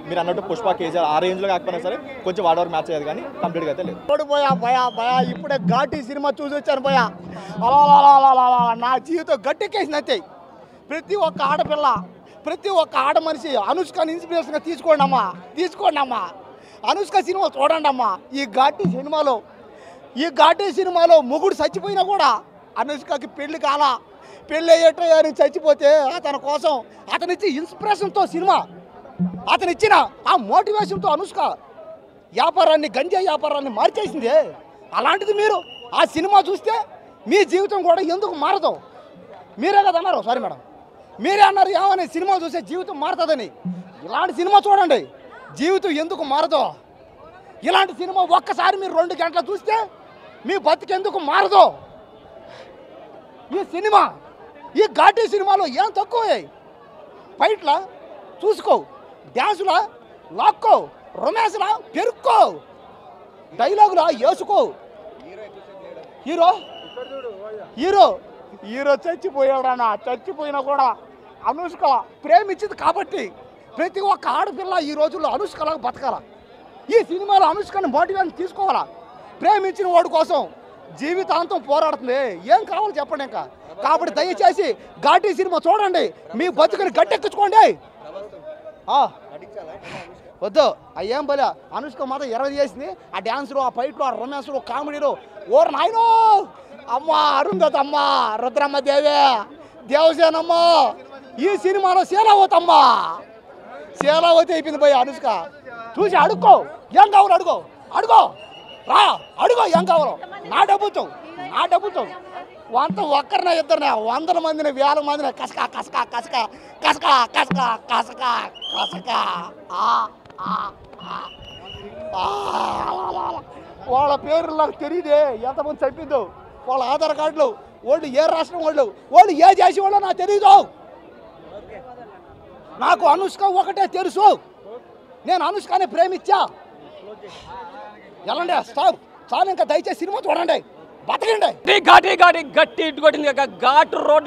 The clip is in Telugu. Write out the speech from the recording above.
మీరు అన్నట్టు పుష్ప కేజీఆర్ ఆ రేంజ్లో కాకపోయినా సరే కొంచెం వాడవర్ మ్యాచ్ అయ్యేది కానీ కంప్లీట్గా అయితే లేదు. పోయా భయా భయా ఇప్పుడే ఘాటి సినిమా చూసి వచ్చాను భయా. అలా నా జీవితం గట్టెక్కేసింది అంతే. ప్రతి ఒక్క ఆడపిల్ల ప్రతి ఒక్క ఆడ మనిషి అనుష్కని ఇన్స్పిరేషన్గా తీసుకోండి అమ్మా. అనుష్క సినిమా చూడండి అమ్మా. ఈ ఘాటి సినిమాలో మొగుడు చచ్చిపోయినా కూడా అనుష్కకి పెళ్ళి అయ్యేటని చచ్చిపోతే అతని కోసం అతనిచ్చి ఇన్స్పిరేషన్తో సినిమా అతనిచ్చిన ఆ మోటివేషన్తో అనుష్క గంజా వ్యాపారాన్ని మార్చేసింది. అలాంటిది మీరు ఆ సినిమా చూస్తే మీ జీవితం కూడా ఎందుకు మారదు? మీరే కదా అన్నారు, సారీ మేడం, మీరే అన్నారు ఏమని సినిమా చూస్తే జీవితం మారుతుందని. ఇలాంటి సినిమా చూడండి, జీవితం ఎందుకు మారదు? ఇలాంటి సినిమా ఒక్కసారి మీరు 2 గంటలు చూస్తే మీ బతికెందుకు మారదు? ఈ ఘాటి సినిమాలో ఏం తక్కువ? ఫైట్లా చూసుకో, డ్యాన్సులా లాక్కో, రొమాన్స్లా పెరుక్కో, డైలాగులా వేసుకో. హీరో చచ్చిపోయాడన్నా, చచ్చిపోయినా కూడా అనుష్క ప్రేమించింది కాబట్టి ప్రతి ఒక్క ఆడపిల్ల ఈ రోజుల్లో అనుష్కలాగా బతకాల. ఈ సినిమాలో అనుష్కని మోటివేషన్ తీసుకోవాలా. ప్రేమించిన వాడి కోసం జీవితాంతం పోరాడుతుంది. ఏం కావాలి చెప్పండి ఇంకా. కాబట్టి దయచేసి ఘాటి సినిమా చూడండి, మీ బతుకుని గట్టెక్కించుకోండి. వద్దు అయ్యేం బలే అనుష్క మాత్రం 20 చేసింది. ఆ డ్యాన్సులు, ఆ ఫైట్లు, ఆ రొమాన్స్లు, కామెడీలు. ఓరు నాయనో అమ్మా, అరుంధతి అమ్మ, రుద్రమ్మ దేవి, దేవసేనమ్మ. ఈ సినిమాలో శీలావతమ్మ, శీలావతి అయిపోయింది పోయి అనుష్క. చూసి అడుక్కో, ఏం కావాలి అడుగో ఏం కావాలో. నా డబ్బుతో వంత ఒక్కరిన ఇద్దరిన 100 మందిని 1000 మందిని కసక వాళ్ళ పేర్లు నాకు తెలియదే, ఎంతమంది చంపిందో, వాళ్ళ ఆధార్ కార్డులు, వాళ్ళు ఏ రాష్ట్రం వాళ్ళు ఏ చేసి వాళ్ళో నాకు తెలీదు. నాకు అనుష్క ఒకటే తెలుసు, నేను అనుష్కని ప్రేమించా. ఎలాంటి స్టాప్ చాలు, ఇంకా దయచేసి సినిమా చూడండి, బతకండి. గట్టి ఇటు కొట్టింది ఘాటు రోడ్.